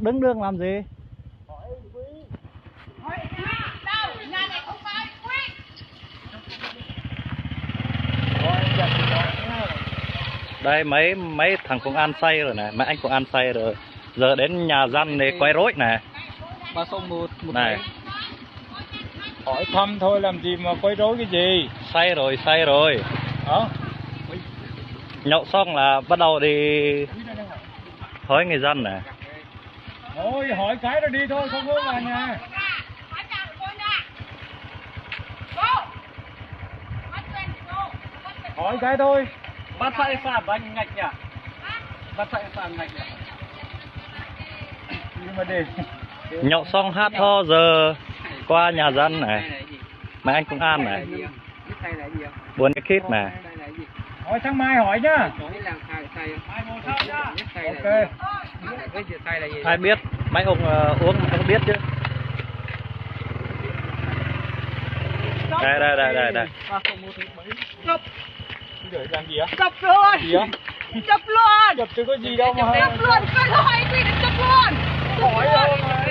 Đứng đường làm gì? Đây mấy thằng cũng ăn say rồi này, mấy anh cũng ăn say rồi. Giờ đến nhà dân để quay rối nè. Này. Hỏi thăm thôi làm gì mà quấy rối cái gì? Say rồi. Đó. Nhậu xong là bắt đầu đi hỏi người dân nè. Thôi hỏi cái rồi đi thôi, không có vào nhà. Hỏi cái thôi. Bắt sai phạm anh ngạch nhỉ? Bắt sai phạm ngạch nhỉ? Nhưng mà để Nhậu xong hát ho giờ qua nhà dân này. Mấy anh cũng ăn này. Buồn cái khít này. hỏi sáng mai hỏi nhá. Ok. Ai biết, mấy ông uống mà không biết chứ. Đây. Chụp. Để làm gì á? Chụp luôn. Gì á? Chụp luôn. Chụp chứ có gì đâu mà. Chụp luôn, cái hỏi gì chụp luôn. Hỏi đâu mà.